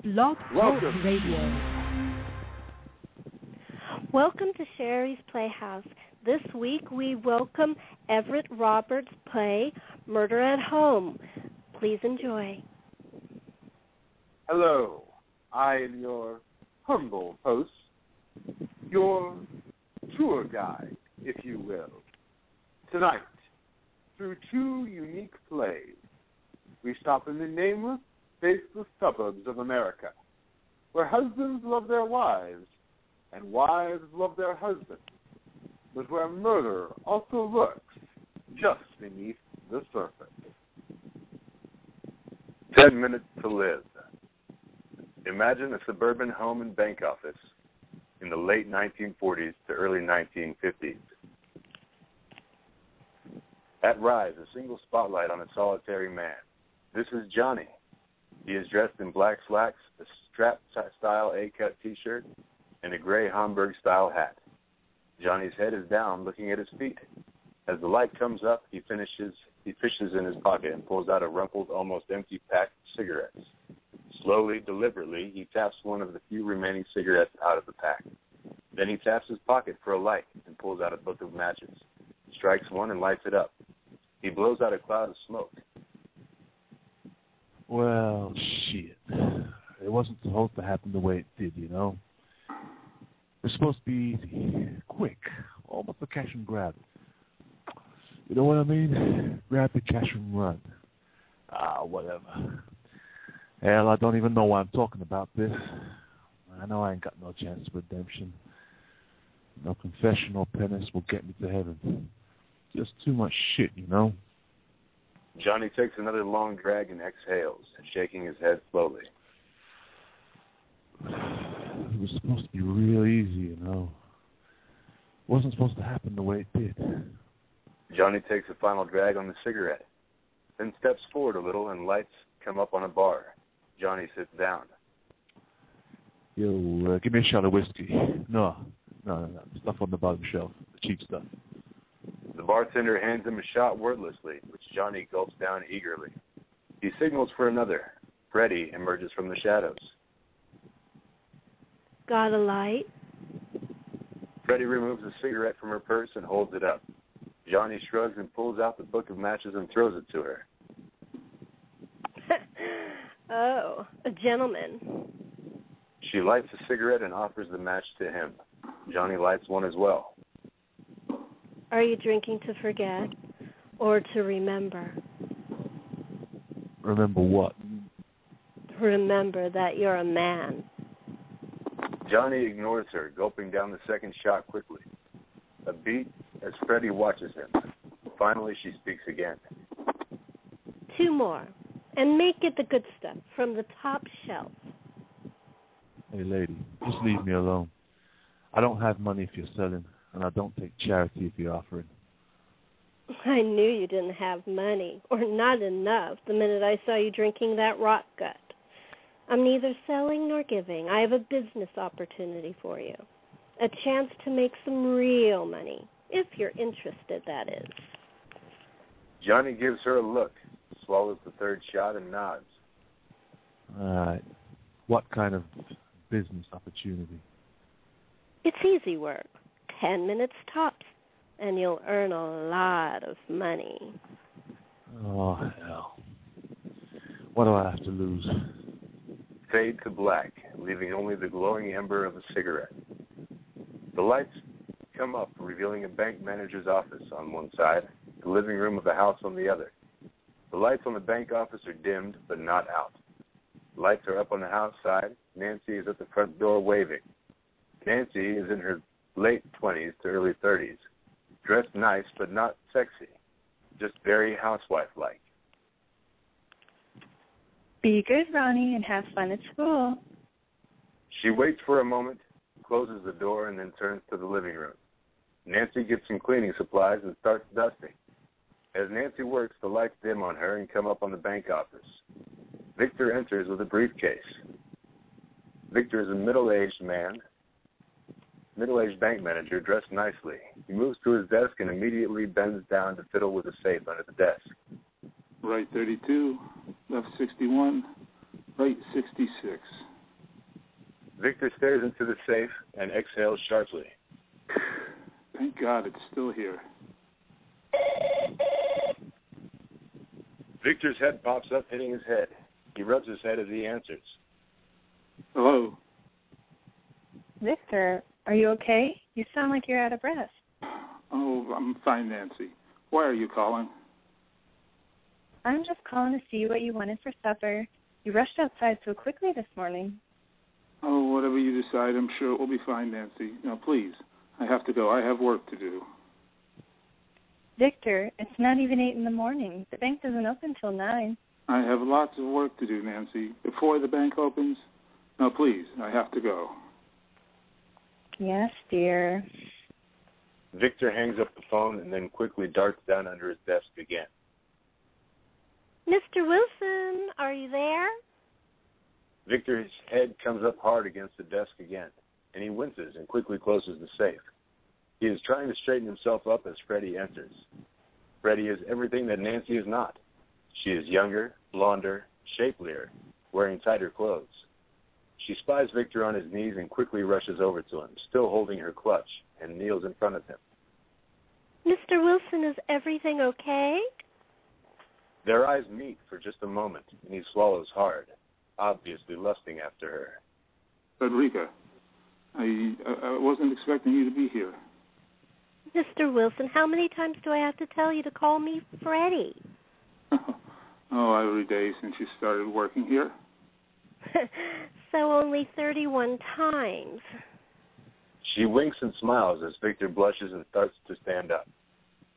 Blog Talk Radio. Welcome to Sherri's Playhouse. This week we welcome Everett Roberts' play, Murder at Home. Please enjoy. Hello, I am your humble host, your tour guide, if you will. Tonight, through two unique plays, we stop in the nameless, faceless suburbs of America, where husbands love their wives and wives love their husbands, but where murder also lurks just beneath the surface. 10 minutes to live. Imagine a suburban home and bank office in the late 1940s to early 1950s. At rise, a single spotlight on a solitary man. This is Johnny. He is dressed in black slacks, a strap-style A-cut T-shirt, and a gray Homburg-style hat. Johnny's head is down, looking at his feet. As the light comes up, he fishes in his pocket and pulls out a rumpled, almost empty pack of cigarettes. Slowly, deliberately, he taps one of the few remaining cigarettes out of the pack. Then he taps his pocket for a light and pulls out a book of matches, strikes one and lights it up. He blows out a cloud of smoke. Well, shit. It wasn't supposed to happen the way it did, you know. It was supposed to be easy, quick, almost a catch and grab. You know what I mean? Grab the cash and run. Whatever. Hell, I don't even know why I'm talking about this. I know I ain't got no chance of redemption. No confession or penance will get me to heaven. Just too much shit, you know. Johnny takes another long drag and exhales, shaking his head slowly. It was supposed to be real easy, you know. It wasn't supposed to happen the way it did. Johnny takes a final drag on the cigarette, then steps forward a little and lights come up on a bar. Johnny sits down. Yo, give me a shot of whiskey. No. Stuff on the bottom shelf, the cheap stuff. The bartender hands him a shot wordlessly, which Johnny gulps down eagerly. He signals for another. Freddie emerges from the shadows. Got a light? Freddie removes a cigarette from her purse and holds it up. Johnny shrugs and pulls out the book of matches and throws it to her. Oh, a gentleman. She lights a cigarette and offers the match to him. Johnny lights one as well. Are you drinking to forget or to remember? Remember what? Remember that you're a man. Johnny ignores her, gulping down the second shot quickly. A beat as Freddie watches him. Finally, she speaks again. 2 more, and make it the good stuff from the top shelf. Hey, lady, just leave me alone. I don't have money if you're selling, and I don't take charity if you're offering. I knew you didn't have money, or not enough, the minute I saw you drinking that rot gut. I'm neither selling nor giving. I have a business opportunity for you. A chance to make some real money, if you're interested, that is. Johnny gives her a look, swallows the third shot, and nods. All right. What kind of business opportunity? It's easy work. 10 minutes tops, and you'll earn a lot of money. Oh, hell. What do I have to lose? Fade to black, leaving only the glowing ember of a cigarette. The lights come up, revealing a bank manager's office on one side, the living room of the house on the other. The lights on the bank office are dimmed, but not out. The lights are up on the house side. Nancy is at the front door waving. Nancy is in her late 20s to early 30s, dressed nice but not sexy, just very housewife-like. Be good, Ronnie, and have fun at school. She waits for a moment, closes the door, and then turns to the living room. Nancy gets some cleaning supplies and starts dusting. As Nancy works, the lights dim on her and come up on the bank office. Victor enters with a briefcase. Victor is a middle-aged bank manager dressed nicely. He moves to his desk and immediately bends down to fiddle with a safe under the desk. Right 32, left 61, right 66. Victor stares into the safe and exhales sharply. Thank God it's still here. Victor's head pops up, hitting his head. He rubs his head as he answers. Hello? Victor, are you okay? You sound like you're out of breath. Oh, I'm fine, Nancy. Why are you calling? I'm just calling to see what you wanted for supper. You rushed outside so quickly this morning. Oh, whatever you decide, I'm sure it will be fine, Nancy. Now, please, I have to go. I have work to do. Victor, it's not even 8 in the morning. The bank doesn't open till 9. I have lots of work to do, Nancy. Before the bank opens, now, please, I have to go. Yes, dear. Victor hangs up the phone and then quickly darts down under his desk again. Mr. Wilson, are you there? Victor's head comes up hard against the desk again, and he winces and quickly closes the safe. He is trying to straighten himself up as Freddie enters. Freddie is everything that Nancy is not. She is younger, blonder, shapelier, wearing tighter clothes. She spies Victor on his knees and quickly rushes over to him, still holding her clutch, and kneels in front of him. Mr. Wilson, is everything okay? Their eyes meet for just a moment, and he swallows hard, obviously lusting after her. Frederica, I wasn't expecting you to be here. Mr. Wilson, how many times do I have to tell you to call me Freddie? Oh, every day since you started working here. So only 31 times. She winks and smiles as Victor blushes and starts to stand up.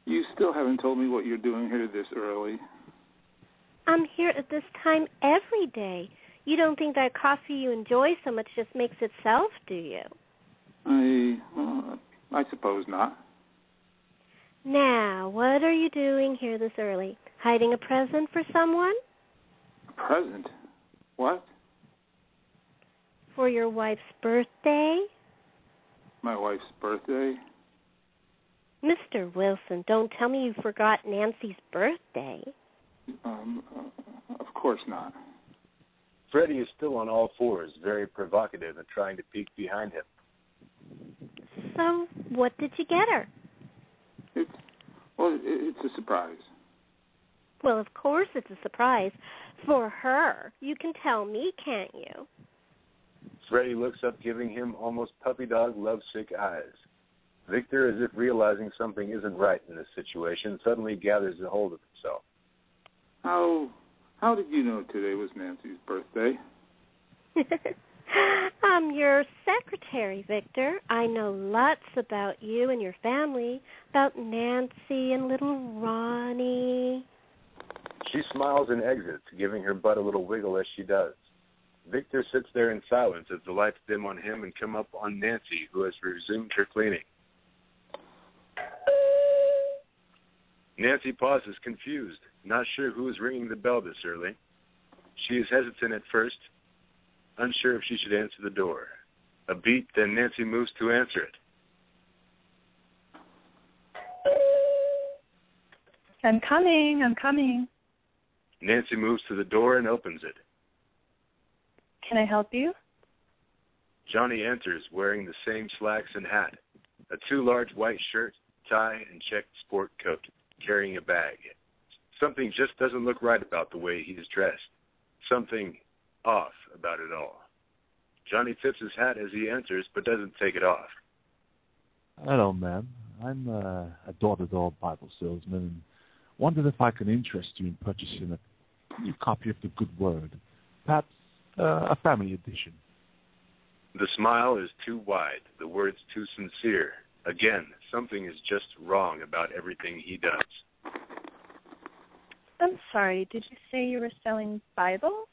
You still haven't told me what you're doing here this early. I'm here at this time every day. You don't think that coffee you enjoy so much just makes itself, do you? I suppose not. Now, what are you doing here this early? Hiding a present for someone? A present? What? For your wife's birthday? My wife's birthday? Mr. Wilson, don't tell me you forgot Nancy's birthday. Of course not. Freddie is still on all fours, very provocative and trying to peek behind him. So, what did you get her? It's a surprise. Well, of course it's a surprise. For her. You can tell me, can't you? Freddie looks up, giving him almost puppy dog lovesick eyes. Victor, as if realizing something isn't right in this situation, suddenly gathers a hold of himself. How did you know today was Nancy's birthday? I'm your secretary, Victor. I know lots about you and your family, about Nancy and little Ronnie. She smiles and exits, giving her butt a little wiggle as she does. Victor sits there in silence as the lights dim on him and come up on Nancy, who has resumed her cleaning. Nancy pauses, confused, not sure who is ringing the bell this early. She is hesitant at first, unsure if she should answer the door. A beat, then Nancy moves to answer it. I'm coming. Nancy moves to the door and opens it. Can I help you? Johnny enters wearing the same slacks and hat, a too large white shirt, tie, and checked sport coat, carrying a bag. Something just doesn't look right about the way he is dressed. Something off about it all. Johnny tips his hat as he enters, but doesn't take it off. Hello, ma'am. I'm a door-to-door Bible salesman and wondered if I can interest you in purchasing a new copy of the Good Word, perhaps a family edition. The smile is too wide, the words too sincere. Again, something is just wrong about everything he does. I'm sorry, did you say you were selling Bibles?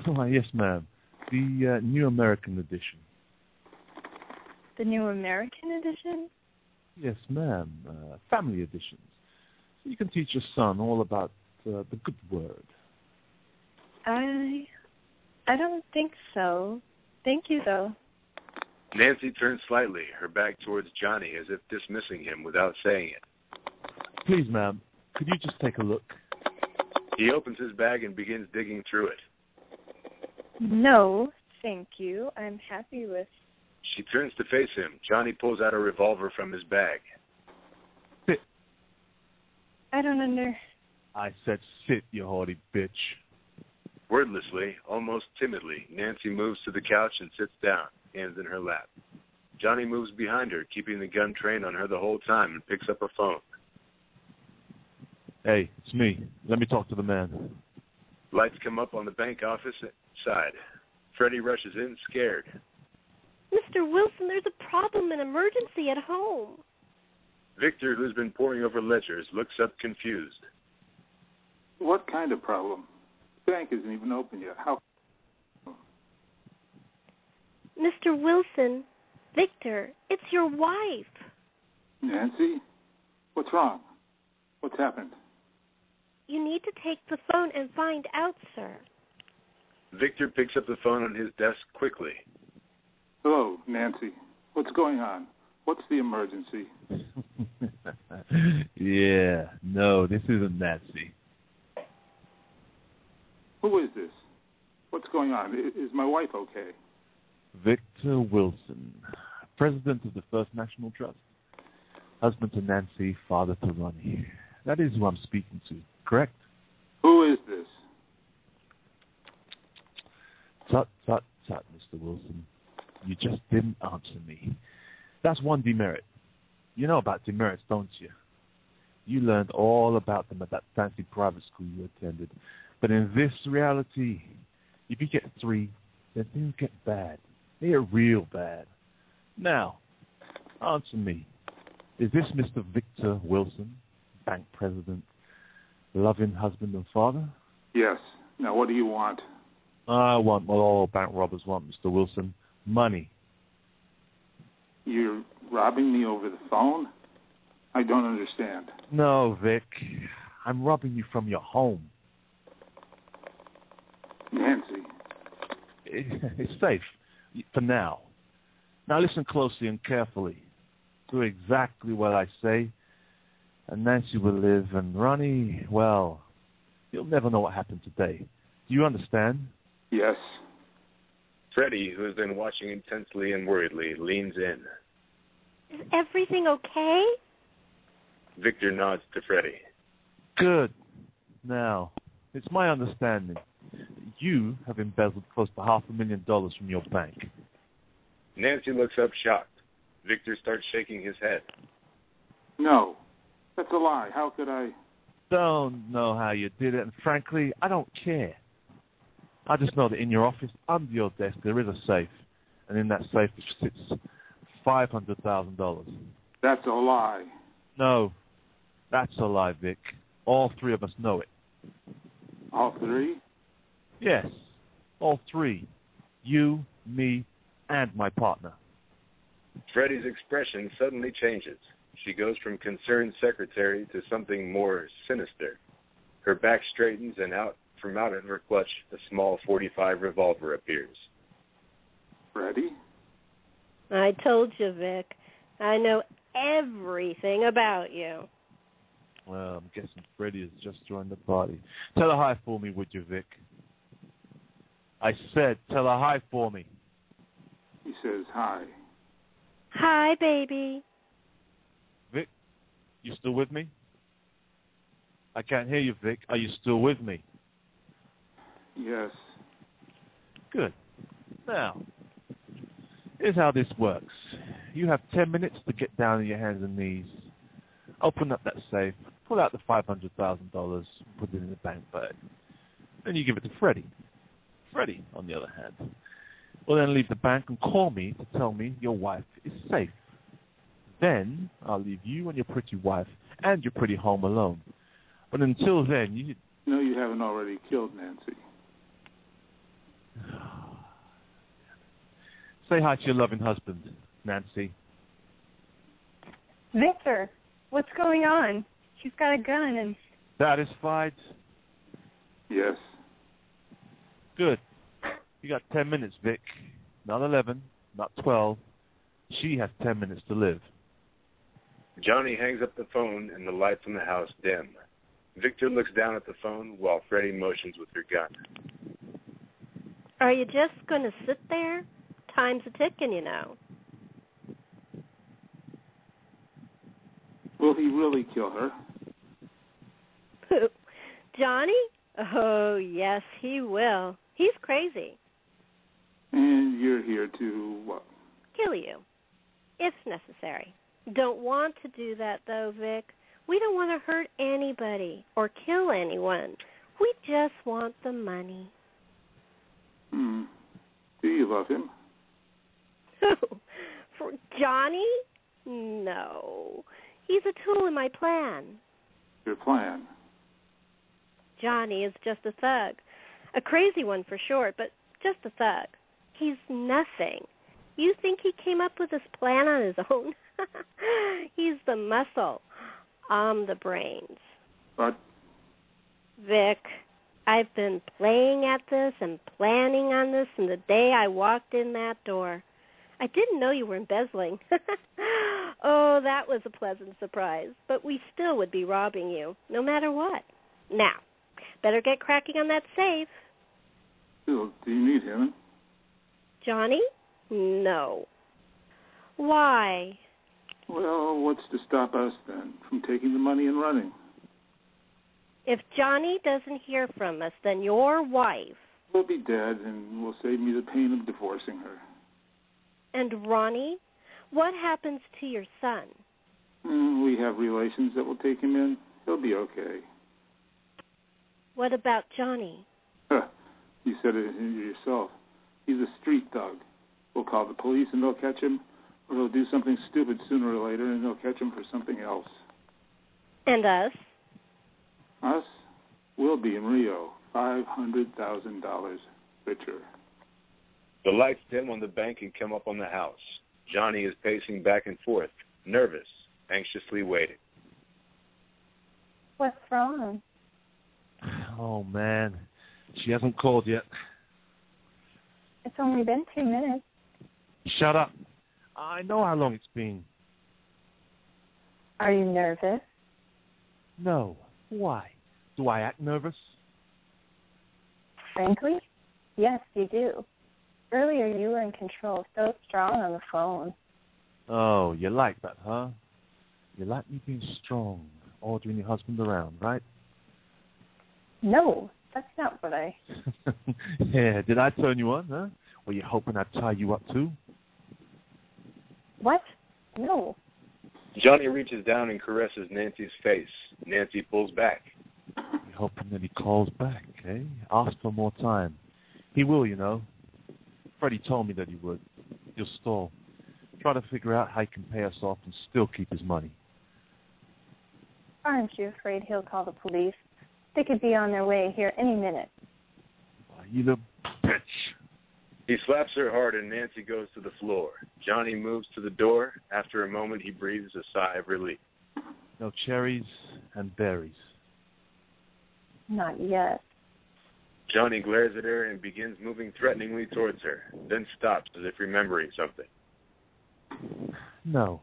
Oh, yes, ma'am. The New American Edition. The New American Edition? Yes, ma'am. Family editions. So you can teach your son all about the Good Word. I don't think so. Thank you, though. Nancy turns slightly, her back towards Johnny, as if dismissing him without saying it. Please, ma'am, could you just take a look? He opens his bag and begins digging through it. No, Thank you. I'm happy with... She turns to face him. Johnny pulls out a revolver from his bag. Sit. I don't I said sit, you haughty bitch. Wordlessly, almost timidly, Nancy moves to the couch and sits down, hands in her lap. Johnny moves behind her, keeping the gun trained on her the whole time, and picks up a phone. Hey, it's me. Let me talk to the man. Lights come up on the bank office side. Freddie rushes in, scared. Mr. Wilson, there's a problem, an emergency at home. Victor, who's been poring over ledgers, looks up confused. What kind of problem? The bank isn't even open yet. How? Mr. Wilson, Victor, it's your wife. Nancy? What's wrong? What's happened? You need to take the phone and find out, sir. Victor picks up the phone on his desk quickly. Hello, Nancy. What's going on? What's the emergency? Yeah, no, this isn't Nancy. Who is this? What's going on? Is my wife okay? Victor Wilson, president of the First National Trust. Husband to Nancy, father to Ronnie. That is who I'm speaking to, correct? Who is this? Tut, tut, tut, Mr. Wilson. You just didn't answer me. That's one demerit. You know about demerits, don't you? You learned all about them at that fancy private school you attended. But in this reality, if you get 3, then things get bad. They get real bad. Now, answer me. Is this Mr. Victor Wilson, bank president, loving husband and father? Yes. Now, what do you want? I want what all bank robbers want, Mr. Wilson. Money. You're robbing me over the phone? I don't understand. No, Vic. I'm robbing you from your home. Nancy. It's safe. For now. Now listen closely and carefully. Do exactly what I say, and Nancy will live, and Ronnie, well, you'll never know what happened today. Do you understand? Yes. Freddie, who has been watching intensely and worriedly, leans in. Is everything okay? Victor nods to Freddie. Good. Now, it's my understanding that you have embezzled close to $500,000 from your bank. Nancy looks up shocked. Victor starts shaking his head. No. That's a lie. How could I? Don't know how you did it, and frankly, I don't care. I just know that in your office, under your desk, there is a safe, and in that safe sits $500,000. That's a lie. No, that's a lie, Vic. All 3 of us know it. All 3? Yes, all 3. You, me, and my partner. Freddie's expression suddenly changes. She goes from concerned secretary to something more sinister. Her back straightens, and from out of her clutch, a small .45 revolver appears. Freddie? I told you, Vic. I know everything about you. Well, I'm guessing Freddie has just joined the party. Tell her hi for me, would you, Vic? I said, tell her hi for me. He says hi. Hi, baby. Vic, you still with me? I can't hear you, Vic. Are you still with me? Yes. Good. Now, here's how this works. You have 10 minutes to get down on your hands and knees, open up that safe, pull out the $500,000, put it in the bank bag. Then you give it to Freddie. Freddie, on the other hand, will then leave the bank and call me to tell me your wife is safe. Then I'll leave you and your pretty wife and your pretty home alone. But until then, you... No, you haven't already killed Nancy. Say hi to your loving husband, Nancy. Victor, what's going on? She's got a gun and... Satisfied? Yes. Good. You got 10 minutes, Vic. Not 11, not 12. She has 10 minutes to live. Johnny hangs up the phone and the lights in the house dim. Victor looks down at the phone while Freddie motions with her gun. Are you just going to sit there? Time's a ticking, you know. Will he really kill her? Who? Johnny? Oh, yes, he will. He's crazy. And you're here to what? Kill you, if necessary. Don't want to do that, though, Vic. We don't want to hurt anybody or kill anyone. We just want the money. Do you love him? For Johnny? No. He's a tool in my plan. Your plan? Johnny is just a thug. A crazy one for sure, but just a thug. He's nothing. You think he came up with this plan on his own? He's the muscle. I'm the brains. But? Vic, I've been playing at this and planning on this from the day I walked in that door. I didn't know you were embezzling. Oh, that was a pleasant surprise. But we still would be robbing you, no matter what. Now, better get cracking on that safe. Still, do you need him? Johnny? No. Why? Well, what's to stop us, then, from taking the money and running? If Johnny doesn't hear from us, then your wife... will be dead, and will save me the pain of divorcing her. And Ronnie? What happens to your son? We have relations that will take him in. He'll be okay. What about Johnny? You said it yourself. He's a street thug. We'll call the police and they'll catch him, or he'll do something stupid sooner or later and they'll catch him for something else. And us? Us? We'll be in Rio, $500,000 richer. The lights dim on the bank and come up on the house. Johnny is pacing back and forth, nervous, anxiously waiting. What's wrong? Oh, man. She hasn't called yet. It's only been 2 minutes. Shut up. I know how long it's been. Are you nervous? No. Why? Do I act nervous? Frankly, yes, you do. Earlier you were in control, so strong on the phone. Oh, you like that, huh? You like me being strong, ordering your husband around, right? No, that's not what I... Yeah, did I turn you on, huh? Were you hoping I'd tie you up, too? What? No. Johnny reaches down and caresses Nancy's face. Nancy pulls back. You're hoping that he calls back, eh? Ask for more time. He will, you know. Freddie told me that he would. He'll stall. Try to figure out how he can pay us off and still keep his money. Aren't you afraid he'll call the police? They could be on their way here any minute. You little bitch. He slaps her hard and Nancy goes to the floor. Johnny moves to the door. After a moment, he breathes a sigh of relief. No cherries and berries. Not yet. Johnny glares at her and begins moving threateningly towards her, then stops as if remembering something. No.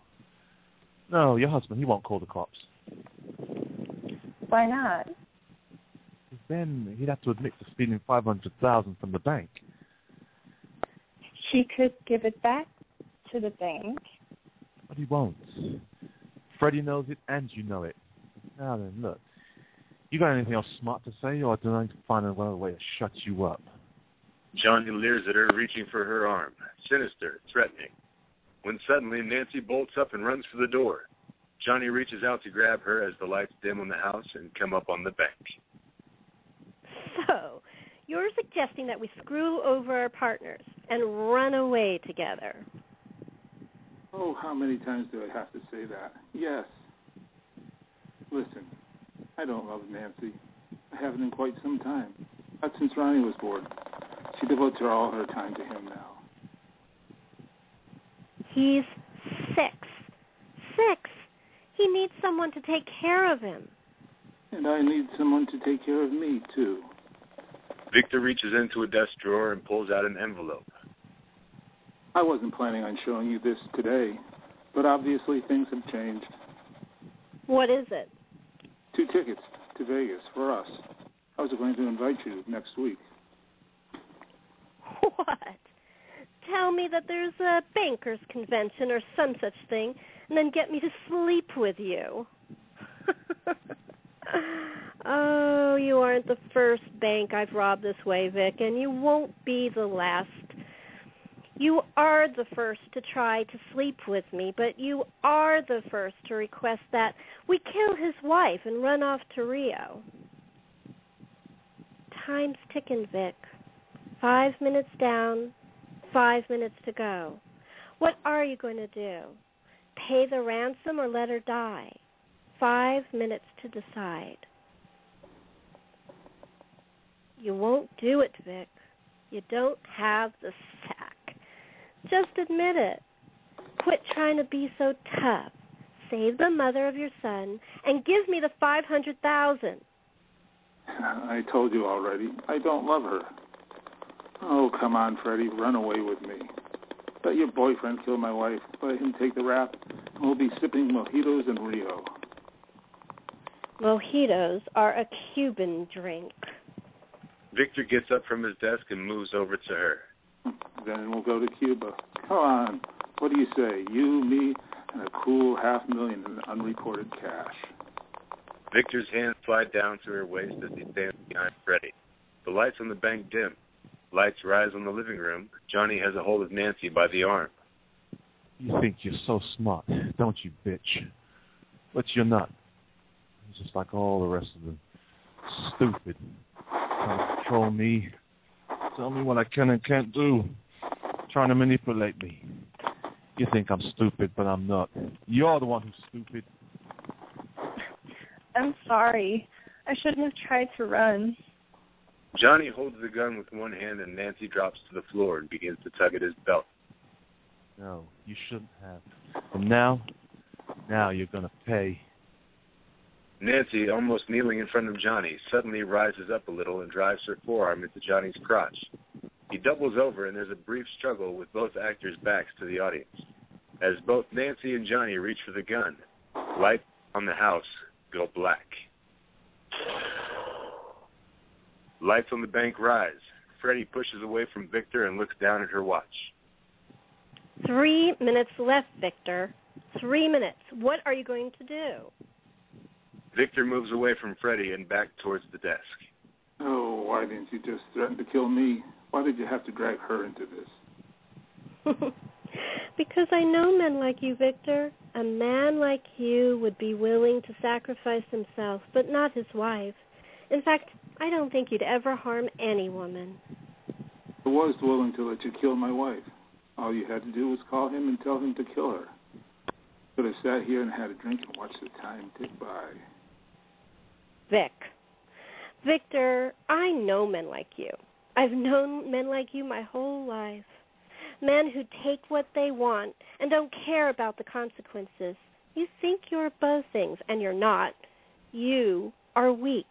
No, your husband, he won't call the cops. Why not? Then he'd have to admit to stealing $500,000 from the bank. He could give it back to the bank. But he won't. Freddie knows it and you know it. Now then, look. You got anything else smart to say, or do I need to find another way to shut you up? Johnny leers at her, reaching for her arm, sinister, threatening. When suddenly Nancy bolts up and runs for the door. Johnny reaches out to grab her as the lights dim on the house and come up on the bank. So, you're suggesting that we screw over our partners and run away together. Oh, how many times do I have to say that? Yes. Listen, I don't love Nancy. I haven't in quite some time. Not since Ronnie was born. She devotes all her time to him now. He's 6. 6. He needs someone to take care of him. And I need someone to take care of me, too. Victor reaches into a desk drawer and pulls out an envelope. I wasn't planning on showing you this today, but obviously things have changed. What is it? 2 tickets to Vegas for us. I was going to invite you next week. What? Tell me that there's a bankers' convention or some such thing, and then get me to sleep with you. Oh, you aren't the first bank I've robbed this way, Vic, and you won't be the last. You are the first to try to sleep with me, but you are the first to request that we kill his wife and run off to Rio. Time's ticking, Vic. 5 minutes down, 5 minutes to go. What are you going to do? Pay the ransom or let her die? 5 minutes to decide. You won't do it, Vic. You don't have the sack. Just admit it. Quit trying to be so tough. Save the mother of your son and give me the $500,000. I told you already. I don't love her. Oh, come on, Freddie. Run away with me. Let your boyfriend kill my wife. Let him take the rap, and we'll be sipping mojitos in Rio. Mojitos are a Cuban drink. Victor gets up from his desk and moves over to her. Then we'll go to Cuba. Come on. What do you say? You, me, and a cool $500,000 in unreported cash. Victor's hands slide down to her waist as he stands behind Freddie. The lights on the bank dim. Lights rise on the living room. Johnny has a hold of Nancy by the arm. You think you're so smart, don't you, bitch? But you're not. You're just like all the rest of them. Stupid. Trying to control me. Tell me what I can and can't do. Trying to manipulate me. You think I'm stupid, but I'm not. You're the one who's stupid. I'm sorry. I shouldn't have tried to run. Johnny holds the gun with one hand and Nancy drops to the floor and begins to tug at his belt. No, you shouldn't have. And now you're going to pay. Nancy, almost kneeling in front of Johnny, suddenly rises up a little and drives her forearm into Johnny's crotch. He doubles over and there's a brief struggle with both actors' backs to the audience. As both Nancy and Johnny reach for the gun, lights on the house go black. Lights on the bank rise. Freddie pushes away from Victor and looks down at her watch. 3 minutes left, Victor. 3 minutes. What are you going to do? Victor moves away from Freddie and back towards the desk. Oh, why didn't you just threaten to kill me? Why did you have to drag her into this? Because I know men like you, Victor. A man like you would be willing to sacrifice himself, but not his wife. In fact, I don't think you'd ever harm any woman. I was willing to let you kill my wife. All you had to do was call him and tell him to kill her. Could have sat here and had a drink and watched the time tick by. Victor, I know men like you. I've known men like you my whole life. Men who take what they want and don't care about the consequences. You think you're above things, and you're not. You are weak.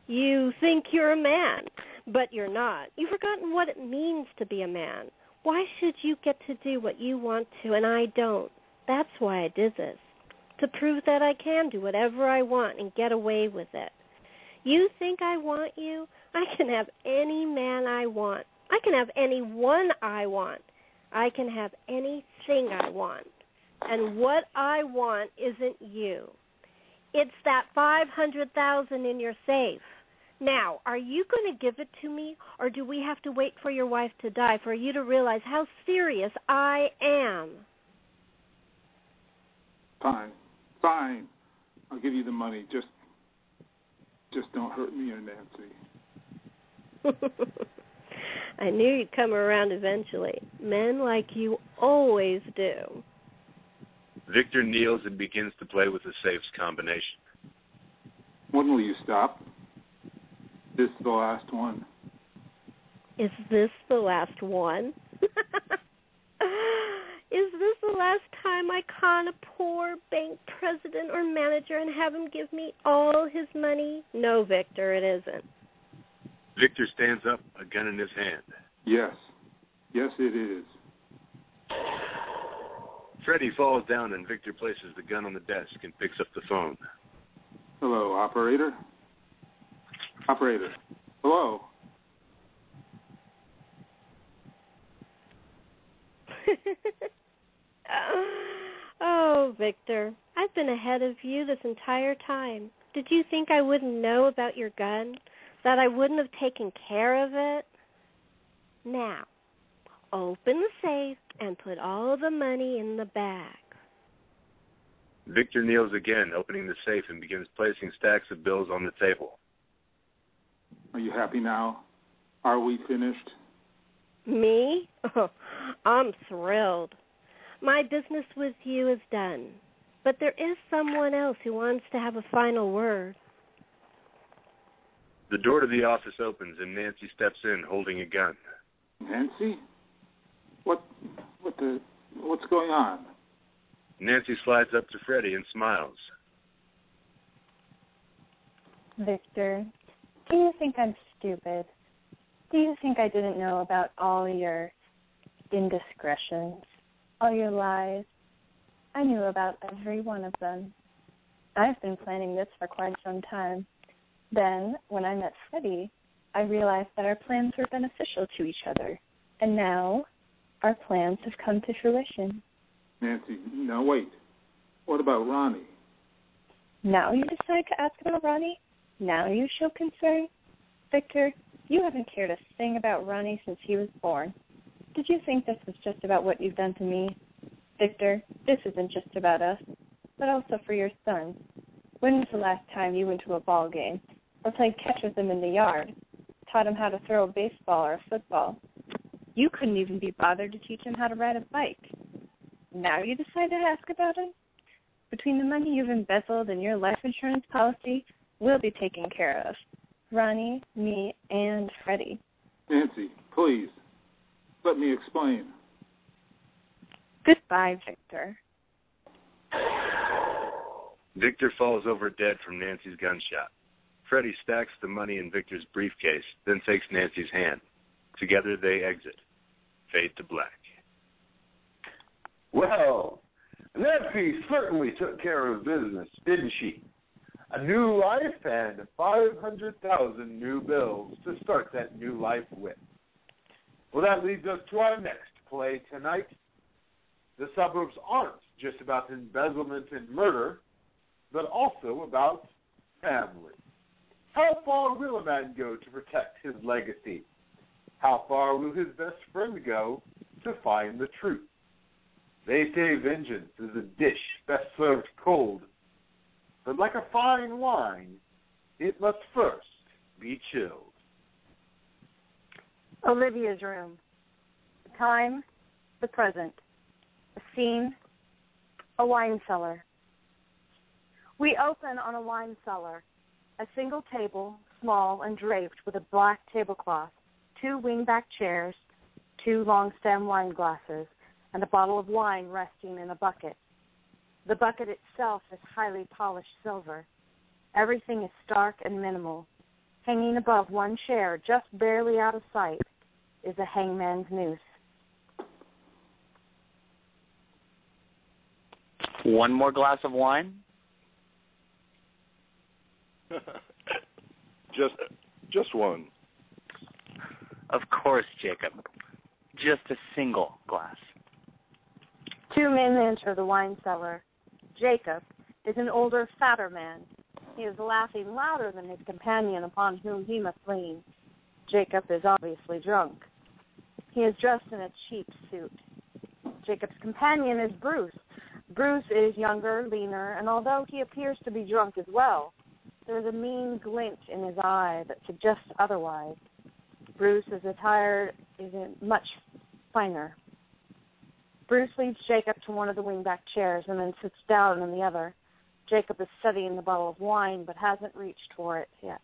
You think you're a man, but you're not. You've forgotten what it means to be a man. Why should you get to do what you want to and I don't? That's why I did this, to prove that I can do whatever I want and get away with it. You think I want you? I can have any man I want. I can have any one I want. I can have anything I want. And what I want isn't you. It's that $500,000 in your safe. Now, are you going to give it to me, or do we have to wait for your wife to die for you to realize how serious I am? Fine. I'll give you the money. Just don't hurt me or Nancy. I knew you'd come around eventually. Men like you always do. Victor kneels and begins to play with the safe's combination. When will you stop? This is the last one. Is this the last one? Is this the last time I con a poor bank president or manager and have him give me all his money? No, Victor, it isn't. Victor stands up, a gun in his hand. Yes, it is. Freddie falls down and Victor places the gun on the desk and picks up the phone. Hello, operator? Operator, hello? Oh, Victor, I've been ahead of you this entire time. Did you think I wouldn't know about your gun? That I wouldn't have taken care of it? Now, open the safe and put all the money in the bag. Victor kneels again, opening the safe, and begins placing stacks of bills on the table. Are you happy now? Are we finished? Me? Oh, I'm thrilled. My business with you is done. But there is someone else who wants to have a final word. The door to the office opens, and Nancy steps in, holding a gun. Nancy? What's going on? Nancy slides up to Freddie and smiles. Victor, do you think I'm stupid? Do you think I didn't know about all your indiscretions, all your lies? I knew about every one of them. I've been planning this for quite some time. Then, when I met Freddie, I realized that our plans were beneficial to each other. And now, our plans have come to fruition. Nancy, now wait. What about Ronnie? Now you decide to ask about Ronnie? Now you show concern? Victor, you haven't cared a thing about Ronnie since he was born. Did you think this was just about what you've done to me? Victor, this isn't just about us, but also for your son. When was the last time you went to a ball game or played catch with him in the yard, taught him how to throw a baseball or a football? You couldn't even be bothered to teach him how to ride a bike. Now you decide to ask about him? Between the money you've embezzled and your life insurance policy, we'll be taken care of. Ronnie, me, and Freddie. Nancy, please, let me explain. Goodbye, Victor. Victor falls over dead from Nancy's gunshot. Freddie stacks the money in Victor's briefcase, then takes Nancy's hand. Together they exit. Fade to black. Well, Nancy certainly took care of business, didn't she? A new life and 500,000 new bills to start that new life with. Well, that leads us to our next play tonight. The suburbs aren't just about embezzlement and murder, but also about family. How far will a man go to protect his legacy? How far will his best friend go to find the truth? They say vengeance is a dish best served cold, but like a fine wine, it must first be chilled. Olivia's room. The time, the present. The scene, a wine cellar. We open on a wine cellar. A single table, small and draped with a black tablecloth, 2 wingback chairs, 2 long-stem wine glasses, and a bottle of wine resting in a bucket. The bucket itself is highly polished silver. Everything is stark and minimal. Hanging above one chair, just barely out of sight, is a hangman's noose. One more glass of wine? Just one. Of course, Jacob. Just a single glass. 2 men enter the wine cellar. Jacob is an older, fatter man. He is laughing louder than his companion upon whom he must lean. Jacob is obviously drunk. He is dressed in a cheap suit. Jacob's companion is Bruce. Bruce is younger, leaner, and although he appears to be drunk as well, there is a mean glint in his eye that suggests otherwise. Bruce's attire is much finer. Bruce leads Jacob to one of the wingback chairs and then sits down in the other. Jacob is studying the bottle of wine but hasn't reached for it yet.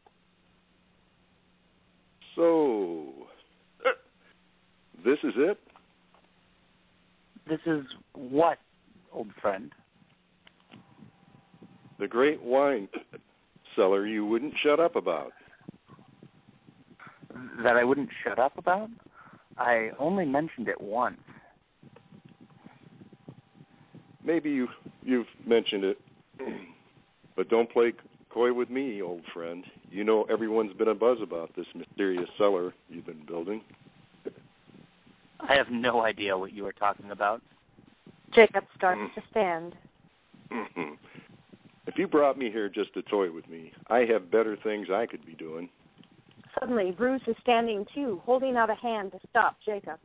So, this is it? This is what, old friend? The great wine cellar you wouldn't shut up about. That I wouldn't shut up about? I only mentioned it once. Maybe you've mentioned it, but don't play coy with me, old friend. You know everyone's been abuzz about this mysterious cellar you've been building. I I have no idea what you are talking about. Jacob starts to stand. If you brought me here just to toy with me, I have better things I could be doing. Suddenly, Bruce is standing too, holding out a hand to stop Jacob.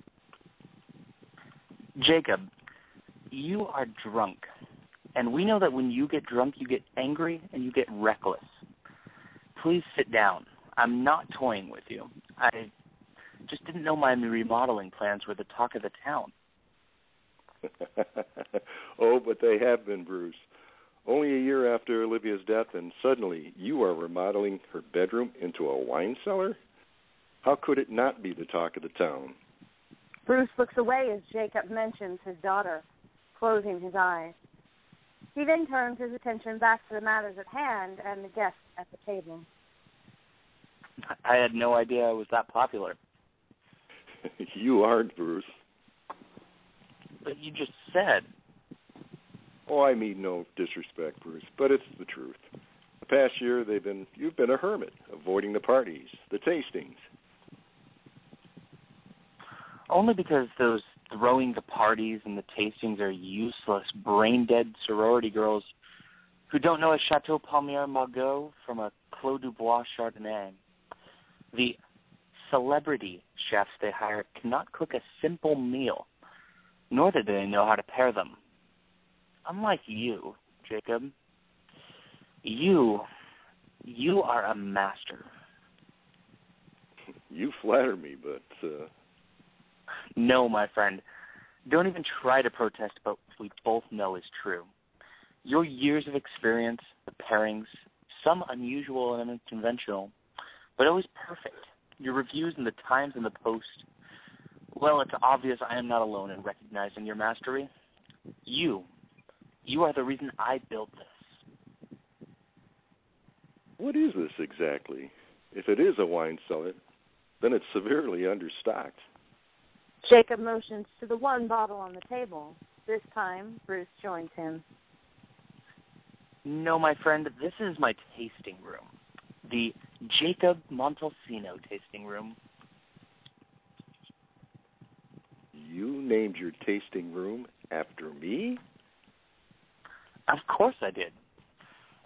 Jacob, you are drunk. And we know that when you get drunk, you get angry and you get reckless. Please sit down. I'm not toying with you. I just didn't know my remodeling plans were the talk of the town. Oh, but they have been, Bruce. Only a year after Olivia's death, and suddenly you are remodeling her bedroom into a wine cellar? How could it not be the talk of the town? Bruce looks away as Jacob mentions his daughter, closing his eyes. He then turns his attention back to the matters at hand and the guests at the table. I had no idea I was that popular. You aren't, Bruce. But you just said. Oh, I mean no disrespect, Bruce, but it's the truth. The past year you've been a hermit, avoiding the parties, the tastings. Only because those throwing the parties and the tastings are useless, brain-dead sorority girls who don't know a Chateau Palmier Margaux from a Clos du Bois Chardonnay. The celebrity chefs they hire cannot cook a simple meal, nor do they know how to pair them. Unlike you, Jacob, you are a master. You flatter me, but... No, my friend. Don't even try to protest about what we both know is true. Your years of experience, the pairings, some unusual and unconventional, but always perfect. Your reviews in the Times and the Post. Well, it's obvious I am not alone in recognizing your mastery. You are the reason I built this. What is this exactly? If it is a wine cellar, then it's severely understocked. Jacob motions to the one bottle on the table. This time, Bruce joins him. No, my friend, this is my tasting room. The Jacob Montalcino tasting room. You named your tasting room after me? Of course I did.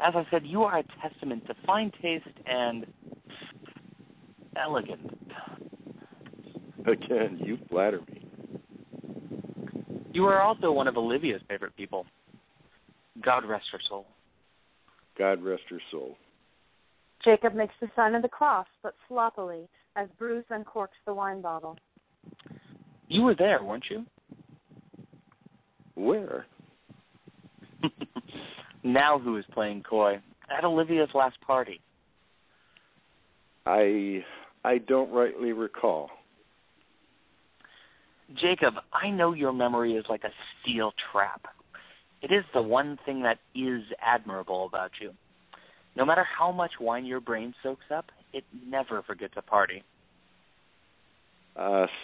As I said, you are a testament to fine taste and elegance. Again, you flatter me. You are also one of Olivia's favorite people. God rest her soul. God rest her soul. Jacob makes the sign of the cross, but sloppily, as Bruce uncorks the wine bottle. You were there, weren't you? Where? Now who is playing coy? At Olivia's last party. I don't rightly recall. Jacob, I know your memory is like a steel trap. It is the one thing that is admirable about you. No matter how much wine your brain soaks up, it never forgets a party.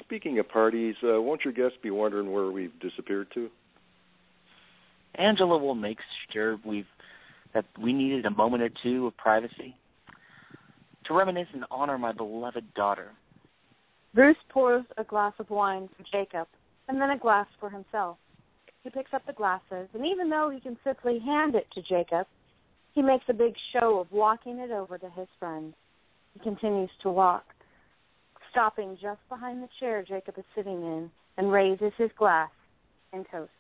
Speaking of parties, won't your guests be wondering where we've disappeared to? Angela will make sure that we needed a moment or two of privacy to reminisce and honor my beloved daughter. Bruce pours a glass of wine for Jacob and then a glass for himself. He picks up the glasses, and even though he can simply hand it to Jacob, he makes a big show of walking it over to his friend. He continues to walk, stopping just behind the chair Jacob is sitting in, and raises his glass in toast.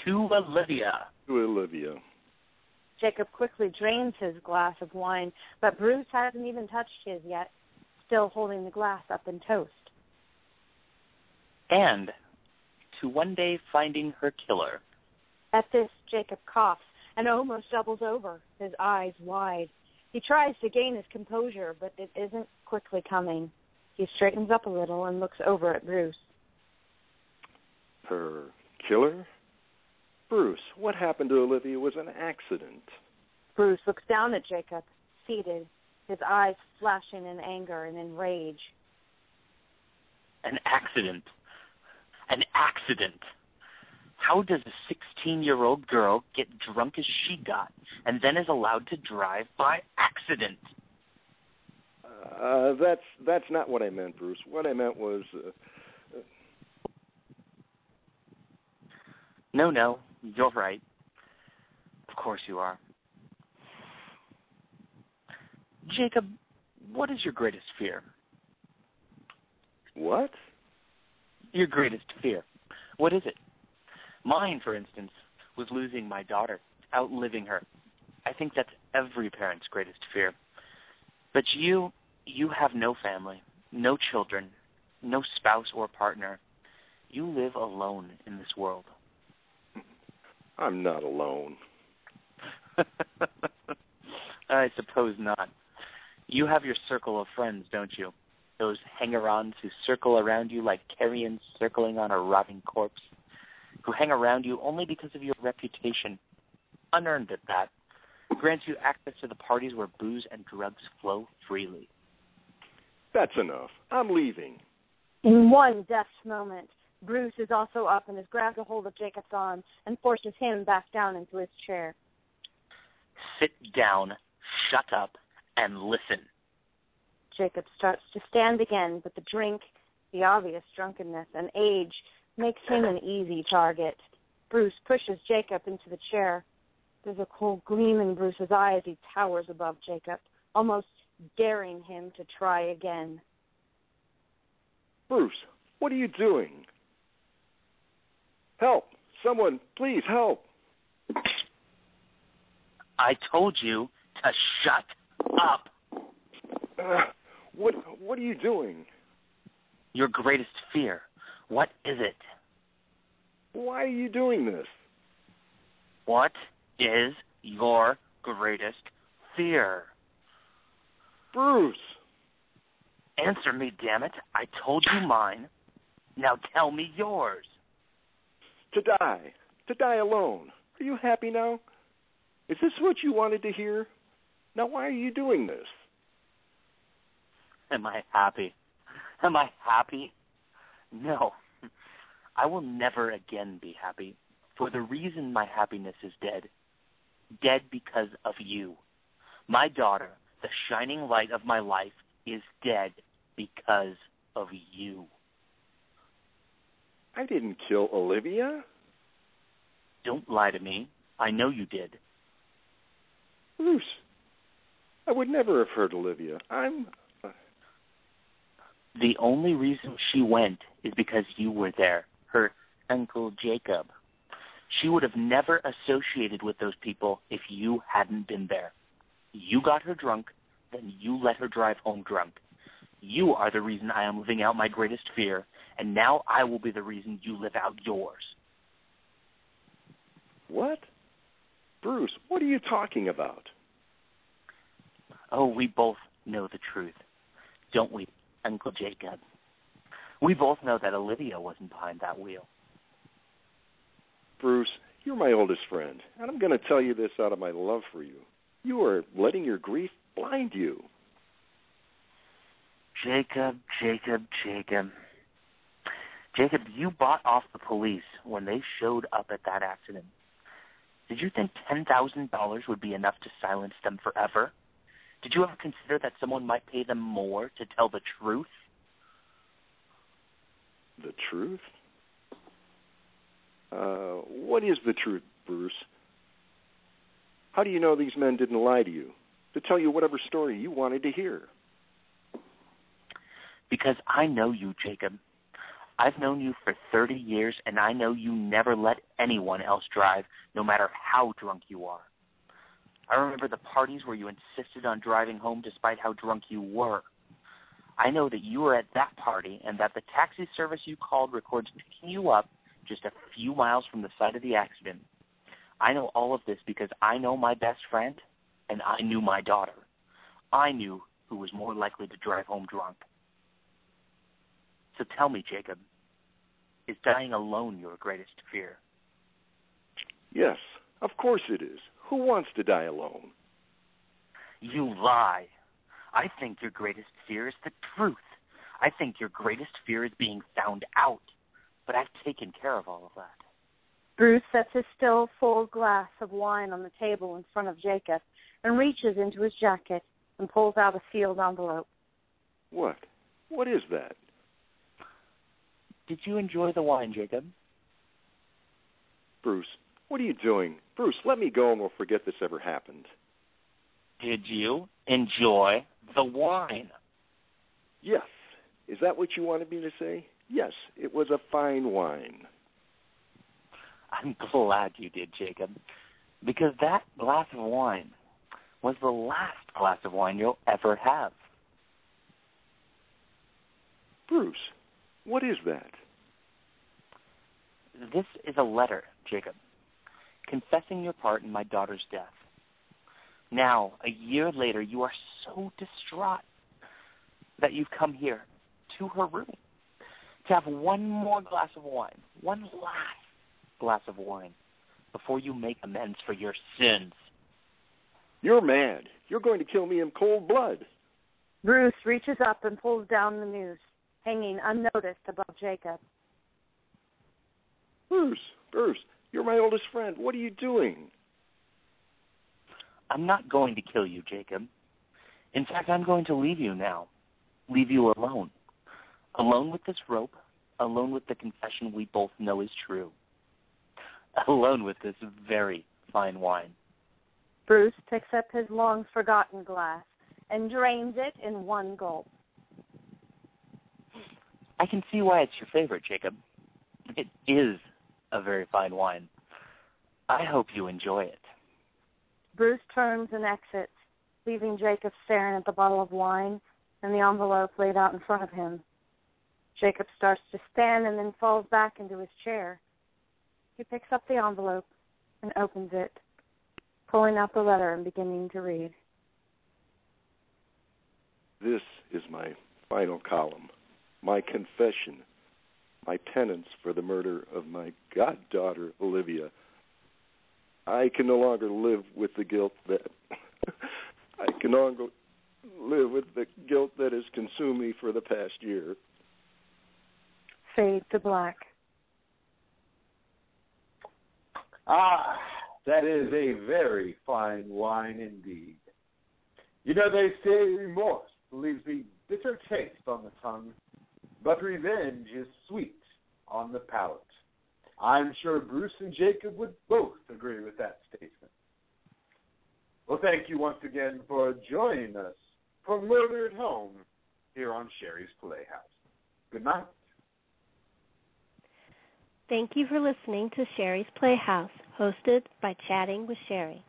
To Olivia. To Olivia. Jacob quickly drains his glass of wine, but Bruce hasn't even touched his yet, still holding the glass up in toast. And to one day finding her killer. At this, Jacob coughs and almost doubles over, his eyes wide. He tries to gain his composure, but it isn't quickly coming. He straightens up a little and looks over at Bruce. Her killer? Bruce, what happened to Olivia was an accident. Bruce looks down at Jacob, seated, his eyes flashing in anger and in rage. An accident. An accident. How does a 16-year-old girl get drunk as she got and then is allowed to drive by accident? That's not what I meant, Bruce. What I meant was... No, you're right. Of course you are. Jacob, what is your greatest fear? What? Your greatest fear. What is it? Mine, for instance, was losing my daughter, outliving her. I think that's every parent's greatest fear. But you have no family, no children, no spouse or partner. You live alone in this world. I'm not alone. I suppose not. You have your circle of friends, don't you? Those hanger-ons who circle around you like carrions circling on a rotting corpse, who hang around you only because of your reputation, unearned at that, grants you access to the parties where booze and drugs flow freely. That's enough. I'm leaving. In one deft moment, Bruce is also up and has grabbed a hold of Jacob's arm and forces him back down into his chair. Sit down, shut up, and listen. Jacob starts to stand again, but the drink, the obvious drunkenness, and age makes him an easy target. Bruce pushes Jacob into the chair. There's a cold gleam in Bruce's eye as he towers above Jacob, almost daring him to try again. Bruce, what are you doing? Help! Someone, please help! I told you to shut up. What are you doing? Your greatest fear. What is it? Why are you doing this? What is your greatest fear? Bruce! Answer me, damn it. I told you mine. Now tell me yours. To die. To die alone. Are you happy now? Is this what you wanted to hear? Now why are you doing this? Am I happy? Am I happy? No. I will never again be happy, for the reason my happiness is dead. Dead because of you. My daughter, the shining light of my life, is dead because of you. I didn't kill Olivia. Don't lie to me. I know you did. Bruce, I would never have hurt Olivia. The only reason she went is because you were there, her Uncle Jacob. She would have never associated with those people if you hadn't been there. You got her drunk, then you let her drive home drunk. You are the reason I am living out my greatest fear, and now I will be the reason you live out yours. What? Bruce, what are you talking about? Oh, we both know the truth, don't we, Uncle Jacob? We both know that Olivia wasn't behind that wheel. Bruce, you're my oldest friend, and I'm going to tell you this out of my love for you. You are letting your grief blind you. Jacob. Jacob, you bought off the police when they showed up at that accident. Did you think $10,000 would be enough to silence them forever? Did you ever consider that someone might pay them more to tell the truth? The truth? What is the truth, Bruce? How do you know these men didn't lie to you, to tell you whatever story you wanted to hear? Because I know you, Jacob. I've known you for 30 years, and I know you never let anyone else drive, no matter how drunk you are. I remember the parties where you insisted on driving home despite how drunk you were. I know that you were at that party and that the taxi service you called records picking you up just a few miles from the site of the accident. I know all of this because I know my best friend and I knew my daughter. I knew who was more likely to drive home drunk. So tell me, Jacob, is dying alone your greatest fear? Yes, of course it is. Who wants to die alone? You lie. I think your greatest fear is the truth. I think your greatest fear is being found out. But I've taken care of all of that. Bruce sets his still full glass of wine on the table in front of Jacob and reaches into his jacket and pulls out a sealed envelope. What? What is that? Did you enjoy the wine, Jacob? Bruce, what are you doing? Bruce, let me go and we'll forget this ever happened. Did you enjoy the wine? Yes. Is that what you wanted me to say? Yes, it was a fine wine. I'm glad you did, Jacob, because that glass of wine was the last glass of wine you'll ever have. Bruce, what is that? This is a letter, Jacob, confessing your part in my daughter's death. Now, a year later, you are so distraught that you've come here to her room to have one more glass of wine, one last glass of wine, before you make amends for your sins. You're mad. You're going to kill me in cold blood. Bruce reaches up and pulls down the noose, hanging unnoticed above Jacob. Bruce, you're my oldest friend. What are you doing? I'm not going to kill you, Jacob. In fact, I'm going to leave you now. Leave you alone. Alone with this rope. Alone with the confession we both know is true. Alone with this very fine wine. Bruce picks up his long-forgotten glass and drains it in one gulp. I can see why it's your favorite, Jacob. It is a very fine wine. I hope you enjoy it. Bruce turns and exits, leaving Jacob staring at the bottle of wine and the envelope laid out in front of him. Jacob starts to stand and then falls back into his chair. He picks up the envelope and opens it, pulling out the letter and beginning to read. This is my final column, my confession, my penance for the murder of my goddaughter, Olivia. I can no longer live with the guilt that has consumed me for the past year. Fade to black. Ah, that is a very fine wine indeed. You know, they say remorse leaves a bitter taste on the tongue, but revenge is sweet on the palate. I'm sure Bruce and Jacob would both agree with that statement. Well, thank you once again for joining us for Murder at Home here on Sherri's Playhouse. Good night. Thank you for listening to Sherri's Playhouse, hosted by Chatting with Sherri.